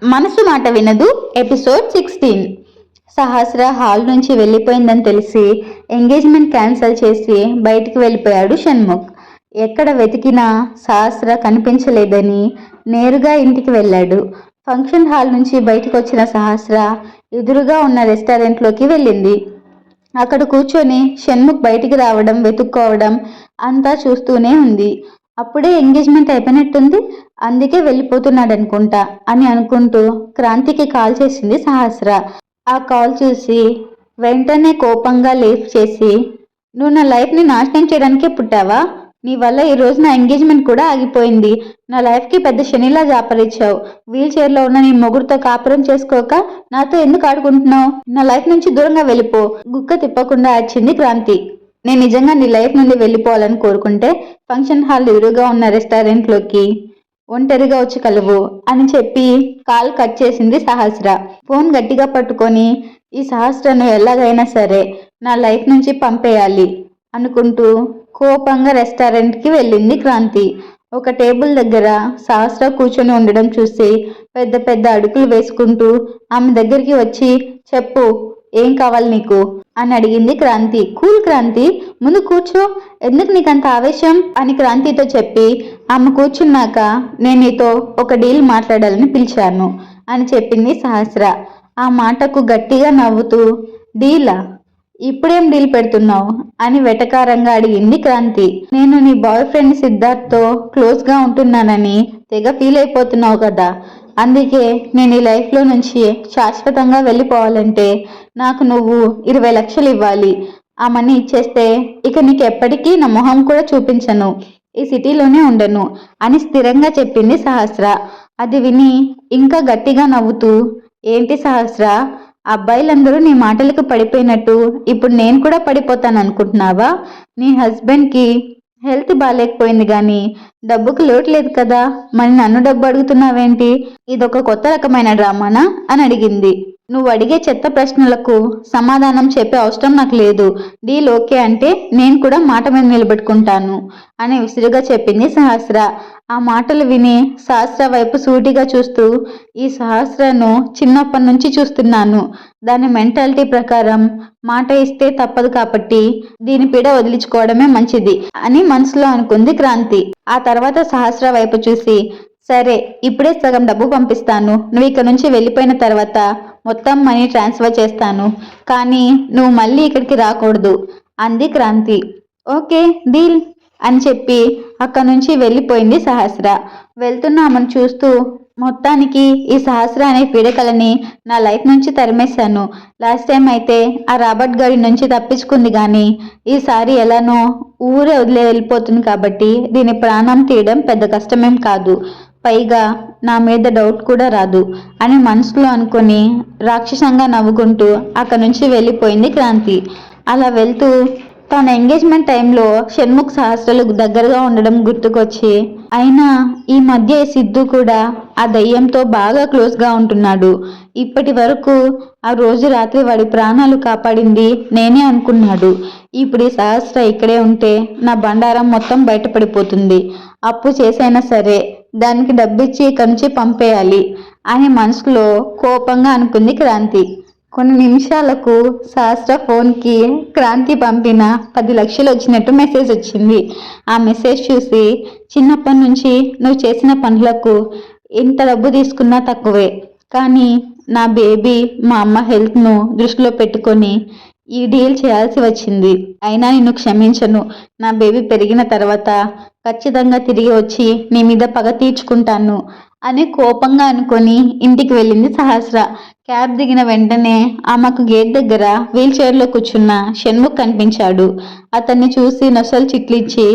మనసు మాట వినదు ఎపిసోడ్ 16. సహస్ర హాల్ నుంచి వెళ్ళిపోయిందని తెలిసి ఎంగేజ్మెంట్ క్యాన్సిల్ చేసి బయటికి వెళ్ళిపోయాడు షణ్ముఖ్. ఎక్కడ వెతికినా సహస్ర కనిపించలేదని నేరుగా ఇంటికి వెళ్ళాడు. ఫంక్షన్ హాల్ నుంచి బయటకు వచ్చిన సహస్ర ఎదురుగా ఉన్న రెస్టారెంట్లోకి వెళ్ళింది. అక్కడ కూర్చొని షణ్ముఖ్ బయటికి రావడం వెతుక్కోవడం అంతా చూస్తూనే ఉంది. అప్పుడే ఎంగేజ్మెంట్ అయిపోయినట్టుంది, అందుకే వెళ్ళిపోతున్నాడనుకుంటా అని అనుకుంటూ క్రాంతికి కాల్ చేసింది సహస్ర. ఆ కాల్ చూసి వెంటనే కోపంగా లీఫ్ చేసి, నువ్వు నా లైఫ్ని నాశనం చేయడానికే పుట్టావా? నీ వల్ల ఈరోజు నా ఎంగేజ్మెంట్ కూడా ఆగిపోయింది. నా లైఫ్కి పెద్ద శనిలా జాపరిచ్చావు. వీల్ చైర్లో ఉన్న నీ మొగుడుతో కాపురం చేసుకోక నాతో ఎందుకు ఆడుకుంటున్నావు? నా లైఫ్ నుంచి దూరంగా వెళ్ళిపో, గుక్క తిప్పకుండా వచ్చింది క్రాంతి. నేను నిజంగా నీ లైఫ్ నుండి వెళ్ళిపోవాలని కోరుకుంటే ఫంక్షన్ హాల్ ఎదురుగా ఉన్న రెస్టారెంట్లోకి ఒంటరిగా వచ్చి కలువు అని చెప్పి కాల్ కట్ చేసింది సహస్ర. ఫోన్ గట్టిగా పట్టుకొని ఈ సహస్రను ఎలాగైనా సరే నా లైఫ్ నుంచి పంపేయాలి అనుకుంటూ కోపంగా రెస్టారెంట్కి వెళ్ళింది క్రాంతి. ఒక టేబుల్ దగ్గర సహస్ర కూర్చొని ఉండడం చూసి పెద్ద పెద్ద అడుగులు వేసుకుంటూ ఆమె దగ్గరికి వచ్చి, చెప్పు, ఏం కావాలి నీకు అని అడిగింది క్రాంతి. కూల్ క్రాంతి, ముందు కూర్చో, ఎందుకు నీకంత ఆవేశం అని క్రాంతితో చెప్పి ఆమె కూర్చున్నాక నేను నీతో ఒక డీల్ మాట్లాడాలని పిలిచాను అని చెప్పింది సహస్ర. ఆ మాటకు గట్టిగా నవ్వుతూ, డీలా? ఇప్పుడేం డీల్ పెడుతున్నావు అని వెటకారంగా అడిగింది క్రాంతి. నేను నీ బాయ్ ఫ్రెండ్ సిద్ధార్థ్తో క్లోజ్గా ఉంటున్నానని తెగ ఫీల్ అయిపోతున్నావు కదా, అందుకే నేను ఈ లైఫ్లో నుంచి శాశ్వతంగా వెళ్ళిపోవాలంటే నాకు నువ్వు 20 లక్షలు ఇవ్వాలి. ఆ మనీ ఇచ్చేస్తే ఇక నీకు ఎప్పటికీ నా మొహం కూడా చూపించను, ఈ సిటీలోనే ఉండను అని స్థిరంగా చెప్పింది సహస్ర. అది విని ఇంకా గట్టిగా నవ్వుతూ, ఏంటి సహస్ర, అబ్బాయిలందరూ నీ మాటలకు పడిపోయినట్టు ఇప్పుడు నేను కూడా పడిపోతాను అనుకుంటున్నావా? నీ హస్బెండ్కి హెల్త్ బాగాలేకపోయింది కానీ డబ్బుకు లోటు లేదు కదా, మరి నన్ను డబ్బు అడుగుతున్నావేంటి? ఇదొక కొత్త రకమైన డ్రామానా అని అడిగింది. నువ్వు అడిగే చెత్త ప్రశ్నలకు సమాధానం చెప్పే అవసరం నాకు లేదు. డీల్ ఓకే అంటే నేను కూడా మాట మీద నిలబెట్టుకుంటాను అని విసురుగా చెప్పింది సహస్ర. ఆ మాటలు విని సహస్ర వైపు సూటిగా చూస్తూ, ఈ సహస్రను చిన్నప్పటి నుంచి చూస్తున్నాను. దాని మెంటాలిటీ ప్రకారం మాట ఇస్తే తప్పదు కాబట్టి దీని పీడ వదిలించుకోవడమే మంచిది అని మనసులో అనుకుంది క్రాంతి. ఆ తర్వాత సహస్ర వైపు చూసి, సరే, ఇప్పుడే సగం డబ్బు పంపిస్తాను, నువ్వు ఇక్కడ నుంచి వెళ్ళిపోయిన తర్వాత మొత్తం మనీ ట్రాన్స్ఫర్ చేస్తాను, కానీ నువ్వు మళ్ళీ ఇక్కడికి రాకూడదు అంది క్రాంతి. ఓకే, డీల్ అని చెప్పి అక్కడి నుంచి వెళ్ళిపోయింది సహస్ర. వెళ్తున్నామని చూస్తూ, మొత్తానికి ఈ సహస్ర అనే పీడకలని నా లైఫ్ నుంచి తరిమేశాను. లాస్ట్ టైం అయితే ఆ రాబర్ట్ గారి నుంచి తప్పించుకుంది కానీ ఈసారి ఎలానో ఊరే వదిలే వెళ్ళిపోతుంది కాబట్టి దీని ప్రాణం తీయడం పెద్ద కష్టమేం కాదు, పైగా నా మీద డౌట్ కూడా రాదు అని మనసులో అనుకుని రాక్షసంగా నవ్వుకుంటూ అక్కడి నుంచి వెళ్ళిపోయింది క్రాంతి. అలా వెళ్తూ తన ఎంగేజ్మెంట్ టైంలో షణ్ముఖ్ సహస్రలు దగ్గరగా ఉండడం గుర్తుకొచ్చి, అయినా ఈ మధ్య సిద్ధు కూడా ఆ దయ్యంతో బాగా క్లోజ్గా ఉంటున్నాడు. ఇప్పటి వరకు ఆ రోజు రాత్రి వాడి ప్రాణాలు కాపాడింది నేనే అనుకున్నాడు. ఇప్పుడు ఈ సహస్ర ఇక్కడే ఉంటే నా బండారం మొత్తం బయటపడిపోతుంది. అప్పు చేసైనా సరే దానికి డబ్బిచ్చి ఇక్కడి నుంచి పంపేయాలి అని మనసులో కోపంగా అనుకుంది క్రాంతి. కొన్ని నిమిషాలకు సహస్ర ఫోన్కి క్రాంతి పంపిన 10 లక్షలు వచ్చినట్టు మెసేజ్ వచ్చింది. ఆ మెసేజ్ చూసి, చిన్నప్పటి నుంచి నువ్వు చేసిన పనులకు ఎంత డబ్బు తీసుకున్నా తక్కువే, కానీ నా బేబీ మా అమ్మ హెల్త్ను దృష్టిలో పెట్టుకొని ఈ డీల్ చేయాల్సి వచ్చింది. అయినా నిన్ను క్షమించను. నా బేబీ పెరిగిన తర్వాత ఖచ్చితంగా తిరిగి వచ్చి నీ మీద పగ తీర్చుకుంటాను అని కోపంగా అనుకొని ఇంటికి వెళ్ళింది సహస్ర. క్యాబ్ దిగిన వెంటనే ఆమెకు గేట్ దగ్గర వీల్ చైర్లో కూర్చున్న షణ్ముఖ్ కనిపించాడు. అతన్ని చూసి నొసలు చిట్లిచ్చి,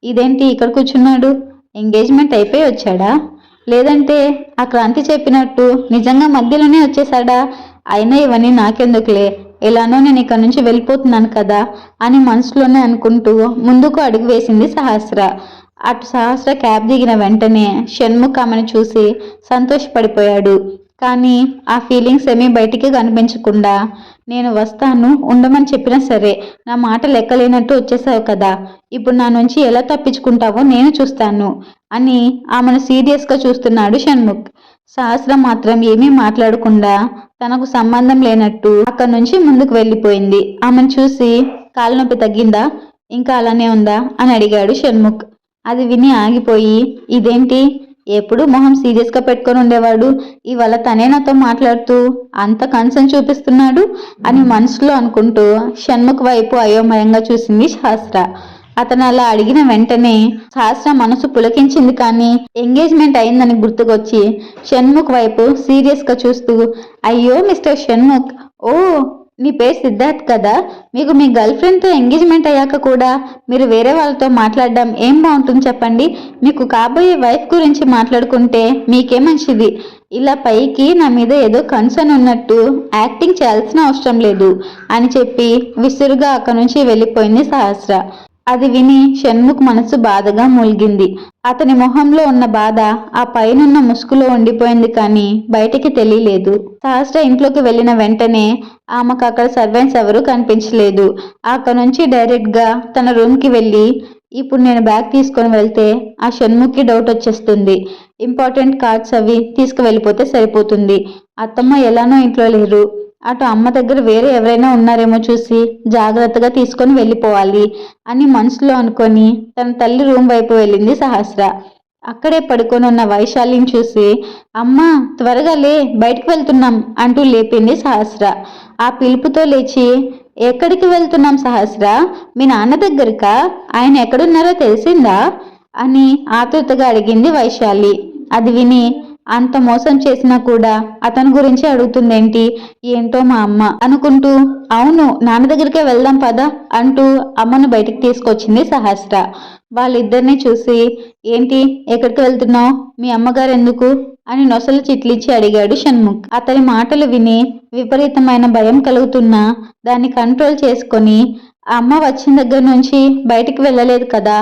ఇదేంటి ఇక్కడ కూర్చున్నాడు? ఎంగేజ్మెంట్ అయిపోయి వచ్చాడా, లేదంటే ఆ క్రాంతి చెప్పినట్టు నిజంగా మధ్యలోనే వచ్చేసాడా? అయినా ఇవన్నీ నాకెందుకులే, ఎలానో నేను ఇక్కడ నుంచి వెళ్ళిపోతున్నాను కదా అని మనసులోనే అనుకుంటూ ముందుకు అడుగు వేసింది సహస్ర. అటు సహస్ర క్యాబ్ దిగిన వెంటనే షణ్ముఖ్ ఆమెను చూసి సంతోషపడిపోయాడు. కానీ ఆ ఫీలింగ్స్ ఏమీ బయటికి కనిపించకుండా, నేను వస్తాను, ఉండమని చెప్పినా సరే నా మాట లెక్కలేనట్టు వచ్చేసావు కదా, ఇప్పుడు నా నుంచి ఎలా తప్పించుకుంటావో నేను చూస్తాను అని ఆమెను సీరియస్గా చూస్తున్నాడు షణ్ముఖ్. సహస్ర మాత్రం ఏమీ మాట్లాడకుండా తనకు సంబంధం లేనట్టు అక్కడి నుంచి ముందుకు వెళ్ళిపోయింది. ఆమెను చూసి కాలు నొప్పి తగ్గిందా, ఇంకా అలానే ఉందా అని అడిగాడు షణ్ముఖ్. అది విని ఆగిపోయి, ఇదేంటి ఎప్పుడు మొహం సీరియస్ గా పెట్టుకొని ఉండేవాడు, ఇవాళ తనే నాతో మాట్లాడుతూ అంత కన్సర్న్ చూపిస్తున్నాడు అని మనసులో అనుకుంటూ షణ్ముఖ్ వైపు అయోమయంగా చూసింది సహస్ర. అతను అలా అడిగిన వెంటనే సహస్ర మనసు పులకించింది. కానీ ఎంగేజ్మెంట్ అయిందని గుర్తుకొచ్చి షణ్ముఖ్ వైపు సీరియస్ గా చూస్తూ, అయ్యో మిస్టర్ షణ్ముఖ్, ఓ నీ పేరు సిద్ధార్థ్ కదా, మీకు మీ గర్ల్ ఫ్రెండ్తో ఎంగేజ్మెంట్ అయ్యాక కూడా మీరు వేరే వాళ్ళతో మాట్లాడడం ఏం బాగుంటుంది చెప్పండి. మీకు కాబోయే వైఫ్ గురించి మాట్లాడుకుంటే మీకే మంచిది. ఇలా పైకి నా మీద ఏదో కన్సర్న్ ఉన్నట్టు యాక్టింగ్ చేయాల్సిన అవసరం లేదు అని చెప్పి విసురుగా అక్కడి నుంచి వెళ్ళిపోయింది సహస్ర. అది విని షణ్ముఖ్ మనసు బాధగా మూలిగింది. అతని మొహంలో ఉన్న బాధ ఆ పైనున్న ముసుగులో ఉండిపోయింది, కానీ బయటికి తెలియలేదు. సహస్ర ఇంట్లోకి వెళ్ళిన వెంటనే ఆమెకు అక్కడ సర్వెంట్స్ ఎవరూ కనిపించలేదు. అక్కడ నుంచి డైరెక్ట్ గా తన రూమ్ కి వెళ్ళి, ఇప్పుడు నేను బ్యాగ్ తీసుకొని వెళ్తే ఆ షణ్ముఖ్కి డౌట్ వచ్చేస్తుంది. ఇంపార్టెంట్ కార్డ్స్ అవి తీసుకువెళ్ళిపోతే సరిపోతుంది. అత్తమ్మ ఎలానో ఇంట్లో లేరు, అటు అమ్మ దగ్గర వేరే ఎవరైనా ఉన్నారేమో చూసి జాగ్రత్తగా తీసుకొని వెళ్ళిపోవాలి అని మనసులో అనుకొని తన తల్లి రూమ్ వైపు వెళ్ళింది సహస్ర. అక్కడే పడుకొని ఉన్న వైశాలిని చూసి, అమ్మా త్వరగా లే, బయటకు వెళ్తున్నాం అంటూ లేపింది సహస్ర. ఆ పిలుపుతో లేచి, ఎక్కడికి వెళ్తున్నాం సహస్ర, మీ నాన్న దగ్గరకా, ఆయన ఎక్కడున్నారో తెలిసిందా అని ఆతృతగా అడిగింది వైశాలి. అది విని, అంత మోసం చేసినా కూడా అతని గురించి అడుగుతుందేంటి, ఏంటో మా అమ్మ అనుకుంటూ, అవును నాన్న దగ్గరికే వెళ్దాం పద అంటూ అమ్మను బయటికి తీసుకొచ్చింది సహస్ర. వాళ్ళిద్దరిని చూసి, ఏంటి ఎక్కడికి వెళ్తున్నావు, మీ అమ్మగారు ఎందుకు అని నొసలు చిట్లించి అడిగాడు షణ్ముఖ్. అతని మాటలు విని విపరీతమైన భయం కలుగుతున్నా దాన్ని కంట్రోల్ చేసుకొని, అమ్మ వచ్చిన దగ్గర నుంచి బయటికి వెళ్ళలేదు కదా,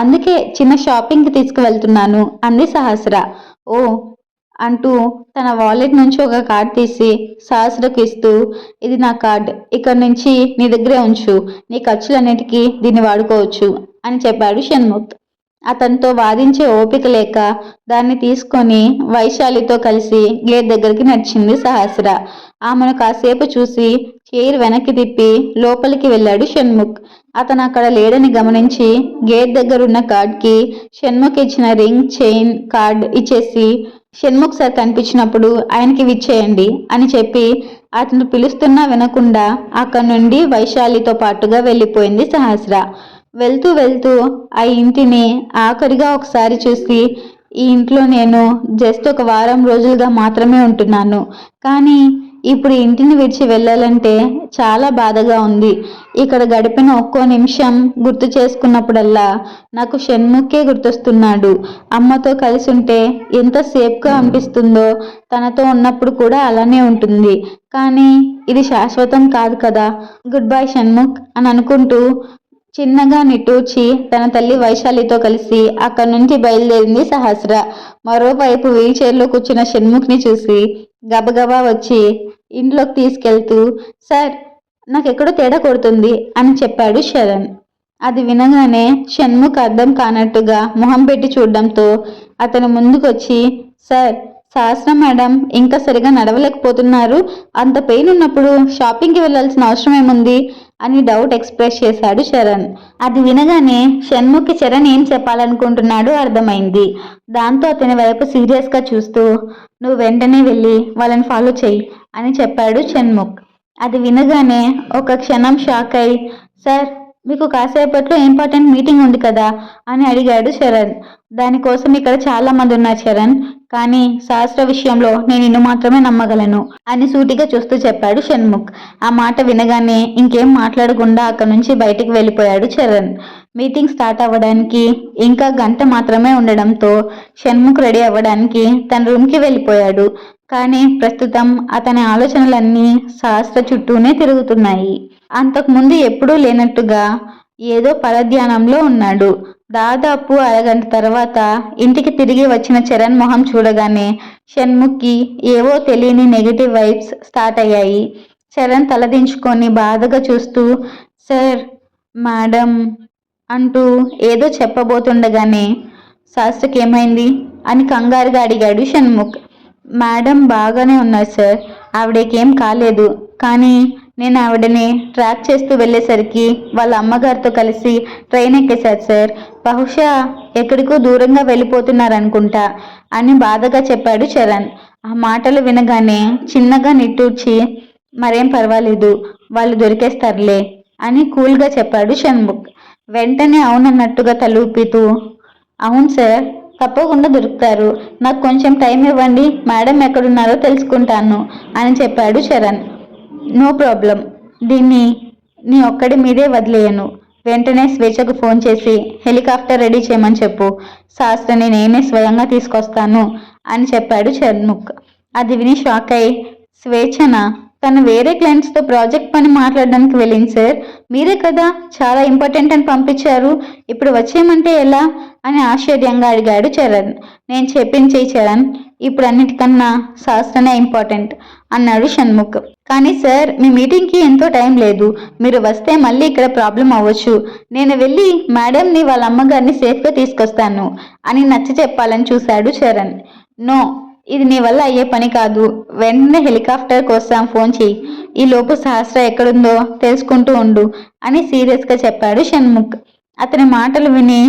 అందుకే చిన్న షాపింగ్కి తీసుకువెళ్తున్నాను అంది సహస్ర. ఓ అంటూ తన వాలెట్ నుంచి ఒక కార్డ్ తీసి సహస్రకు ఇస్తూ, ఇది నా కార్డ్, ఇక్కడ నుంచి నీ దగ్గరే ఉంచు, నీ ఖర్చులన్నిటికీ దీన్ని వాడుకోవచ్చు అని చెప్పాడు షణ్ముఖ్. అతనితో వాదించే ఓపిక లేక దాన్ని తీసుకొని వైశాలితో కలిసి గేట్ దగ్గరికి నడిచింది సహస్ర. ఆమెను కాసేపు చూసి చైర్ వెనక్కి తిప్పి లోపలికి వెళ్ళాడు షణ్ముఖ్. అతను అక్కడ లేడని గమనించి గేట్ దగ్గరున్న కార్డ్కి షణ్ముఖ్ ఇచ్చిన రింగ్, చైన్, కార్డ్ ఇచ్చేసి, షణ్ముఖ్ సార్ కనిపించినప్పుడు ఆయనకి విచ్చేయండి అని చెప్పి అతను పిలుస్తున్నా వినకుండా అక్కడి నుండి వైశాలితో పాటుగా వెళ్ళిపోయింది సహస్ర. వెళ్తూ వెళ్తూ ఆ ఇంటిని ఆఖరిగా ఒకసారి చూసి, ఈ ఇంట్లో నేను జస్ట్ ఒక వారం రోజులుగా మాత్రమే ఉంటున్నాను, కానీ ఇప్పుడు ఇంటిని విడిచి వెళ్ళాలంటే చాలా బాధగా ఉంది. ఇక్కడ గడిపిన ఒక్కో నిమిషం గుర్తు చేసుకున్నప్పుడల్లా నాకు షణ్ముఖే గుర్తొస్తున్నాడు. అమ్మతో కలిసి ఉంటే ఎంత సేఫ్గా అనిపిస్తుందో తనతో ఉన్నప్పుడు కూడా అలానే ఉంటుంది, కానీ ఇది శాశ్వతం కాదు కదా, గుడ్ బై షణ్ముఖ్ అని అనుకుంటూ చిన్నగా నిట్టూర్చి తన తల్లి వైశాలితో కలిసి అక్కడి నుంచి బయలుదేరింది సహస్ర. మరోవైపు వీల్ చైర్లో కూర్చున్న షణ్ముఖ్ని చూసి గబగబా వచ్చి ఇంట్లోకి తీసుకెళ్తూ, సార్ నాకెక్కడో తేడా కొడుతుంది అని చెప్పాడు శరణ్. అది వినగానే షణ్ముఖ్ అర్థం కానట్టుగా మొహం పెట్టి చూడడంతో అతను ముందుకొచ్చి, సార్ సహస్ర మేడం ఇంకా సరిగా నడవలేకపోతున్నారు, అంత పెయిన్ ఉన్నప్పుడు షాపింగ్కి వెళ్ళాల్సిన అవసరం ఏముంది అని డౌట్ ఎక్స్ప్రెస్ చేశాడు శరణ్. అది వినగానే షణ్ముఖ్కి చరణ్ ఏం చెప్పాలనుకుంటున్నాడో అర్థమైంది. దాంతో అతని వైపు సీరియస్గా చూస్తూ, నువ్వు వెంటనే వెళ్ళి వాళ్ళని ఫాలో చెయ్యి అని చెప్పాడు షణ్ముఖ్. అది వినగానే ఒక క్షణం షాక్ అయి, సార్ మీకు కాసేపట్లో ఇంపార్టెంట్ మీటింగ్ ఉంది కదా అని అడిగాడు శరణ్. దానికోసం ఇక్కడ చాలా మంది ఉన్నారు శరణ్, కానీ శాస్త్ర విషయంలో నేను నిన్ను మాత్రమే నమ్మగలను అని సూటిగా చూస్తూ చెప్పాడు షణ్ముఖ్. ఆ మాట వినగానే ఇంకేం మాట్లాడకుండా అక్కడి నుంచి బయటికి వెళ్ళిపోయాడు చరణ్. మీటింగ్ స్టార్ట్ అవ్వడానికి ఇంకా గంట మాత్రమే ఉండడంతో షణ్ముఖ్ రెడీ అవ్వడానికి తన రూమ్కి వెళ్ళిపోయాడు. కానీ ప్రస్తుతం అతని ఆలోచనలన్నీ శాస్త్ర చుట్టూనే తిరుగుతున్నాయి. అంతకుముందు ఎప్పుడూ లేనట్టుగా ఏదో పరధ్యానంలో ఉన్నాడు. దాదాపు అరగంట తర్వాత ఇంటికి తిరిగి వచ్చిన చరణ్ మొహం చూడగానే షణ్ముఖ్కి ఏవో తెలియని నెగిటివ్ వైబ్స్ స్టార్ట్ అయ్యాయి. చరణ్ తలదించుకొని బాధగా చూస్తూ, సార్ మేడం అంటూ ఏదో చెప్పబోతుండగానే శాస్త్రకి ఏమైంది అని కంగారుగా అడిగాడు షణ్ముఖ్. మేడం బాగానే ఉన్నారు సార్, ఆవిడకేం కాలేదు. కానీ నేను ఆవిడని ట్రాక్ చేస్తూ వెళ్ళేసరికి వాళ్ళ అమ్మగారితో కలిసి ట్రైన్ ఎక్కేశారు సార్. బహుశా ఎక్కడికో దూరంగా వెళ్ళిపోతున్నారనుకుంటా అని బాధగా చెప్పాడు చరణ్. ఆ మాటలు వినగానే చిన్నగా నిట్టూర్చి, మరేం పర్వాలేదు, వాళ్ళు దొరికేస్తారులే అని కూల్గా చెప్పాడు షణ్ముఖ్. వెంటనే అవునన్నట్టుగా తలూపితూ, అవును సార్, తప్పకుండా దొరుకుతారు. నాకు కొంచెం టైం ఇవ్వండి, మేడం ఎక్కడున్నారో తెలుసుకుంటాను అని చెప్పాడు చరణ్. నో ప్రాబ్లం, దీన్ని నీ ఒక్కడి మీదే వదిలేయను. వెంటనే స్వేచ్ఛకు ఫోన్ చేసి హెలికాప్టర్ రెడీ చేయమని చెప్పు, శాస్త్రని నేనే స్వయంగా తీసుకొస్తాను అని చెప్పాడు షణ్ముఖ్. అది విని షాక్ అయి, స్వేచ్ఛనా? తను వేరే క్లయింట్స్తో ప్రాజెక్ట్ పని మాట్లాడడానికి వెళ్ళింది సార్. మీరే కదా చాలా ఇంపార్టెంట్ అని పంపించారు, ఇప్పుడు వచ్చేయమంటే ఎలా అని ఆశ్చర్యంగా అడిగాడు చరణ్. నేను చెప్పింది చెయ్యి చరణ్, ఇప్పుడు అన్నిటికన్నా శాస్త్రనే ఇంపార్టెంట్ అన్నాడు షణ్ముఖ్. కానీ సార్, మీ మీటింగ్కి ఎంతో టైం లేదు, మీరు వస్తే మళ్ళీ ఇక్కడ ప్రాబ్లం అవ్వచ్చు. నేను వెళ్ళి మేడంని వాళ్ళ అమ్మగారిని సేఫ్గా తీసుకొస్తాను అని నచ్చ చెప్పాలని చూశాడు చరణ్. నో, ఇది నీ వల్ల అయ్యే పని కాదు. వెంటనే హెలికాప్టర్ కోసం ఫోన్ చెయ్యి, ఈ లోపు సహస్ర ఎక్కడుందో తెలుసుకుంటూ ఉండు అని సీరియస్గా చెప్పాడు షణ్ముఖ్. అతని మాటలు విని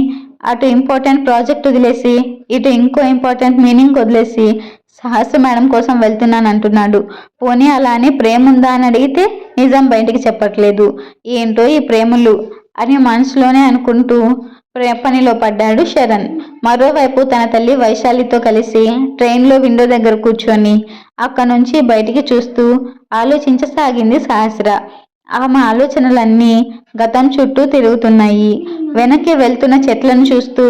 అటు ఇంపార్టెంట్ ప్రాజెక్ట్ వదిలేసి ఇటు ఇంకో ఇంపార్టెంట్ మీనింగ్ వదిలేసి సహస్ర మేడం కోసం వెళ్తున్నాను అంటున్నాడు. పోనీ అలా అని ప్రేమ ఉందా అని అడిగితే నిజం బయటికి చెప్పట్లేదు. ఏంటో ఈ ప్రేమలు అని మనసులోనే అనుకుంటూ పనిలో పడ్డాడు శరణ్. మరోవైపు తన తల్లి వైశాలితో కలిసి ట్రైన్లో విండో దగ్గర కూర్చొని అక్కడి నుంచి బయటికి చూస్తూ ఆలోచించసాగింది సహస్ర. ఆమె ఆలోచనలన్నీ గతం చుట్టూ తిరుగుతున్నాయి. వెనక్కి వెళ్తున్న చెట్లను చూస్తూ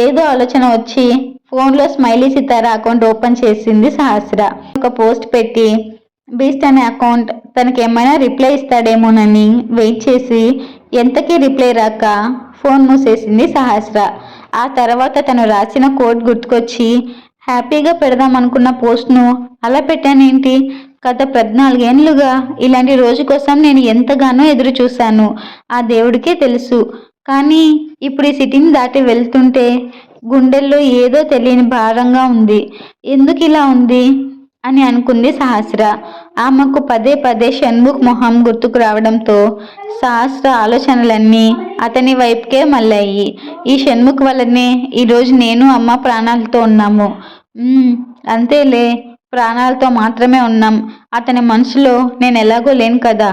ఏదో ఆలోచన వచ్చి ఫోన్లో స్మైలీ సితారా అకౌంట్ ఓపెన్ చేసింది సహస్ర. ఒక పోస్ట్ పెట్టి బీస్ట్ అనే అకౌంట్ తనకేమైనా రిప్లై ఇస్తాడేమోనని వెయిట్ చేసి ఎంతకీ రిప్లై రాక ఫోన్ మూసేసింది సహస్ర. ఆ తర్వాత తను రాసిన కోడ్ గుర్తుకొచ్చి హ్యాపీగా పెడదాం అనుకున్న పోస్ట్ను అలా పెట్టానేంటి? గత 14 ఏళ్ళుగా ఇలాంటి రోజు కోసం నేను ఎంతగానో ఎదురు చూశాను, ఆ దేవుడికే తెలుసు. కానీ ఇప్పుడు ఈ సిటీని దాటి వెళ్తుంటే గుండెల్లో ఏదో తెలియని భారంగా ఉంది. ఎందుకు ఇలా ఉంది అని అనుకుంది సహస్ర. ఆమెకు పదే పదే షణ్ముఖ్ మొహం గుర్తుకు రావడంతో సహస్ర ఆలోచనలన్నీ అతని వైపుకే మళ్ళాయి. ఈ షణ్ముఖ్ వల్లనే ఈరోజు నేను అమ్మ ప్రాణాలతో ఉన్నాము. అంతేలే, ప్రాణాలతో మాత్రమే ఉన్నాం, అతని మనసులో నేను ఎలాగో లేను కదా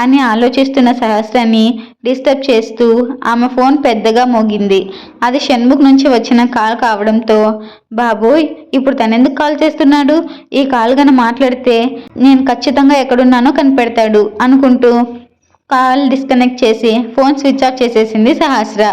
అని ఆలోచిస్తున్న సహస్రని డిస్టర్బ్ చేస్తూ ఆమె ఫోన్ పెద్దగా మోగింది. అది షణ్ముఖ్ నుంచి వచ్చిన కాల్ కావడంతో, బాబోయ్, ఇప్పుడు తనెందుకు కాల్ చేస్తున్నాడు? ఈ కాల్ గన మాట్లాడితే నేను ఖచ్చితంగా ఎక్కడున్నానో కనిపెడతాడు అనుకుంటూ కాల్ డిస్కనెక్ట్ చేసి ఫోన్ స్విచ్ ఆఫ్ చేసేసింది సహస్ర.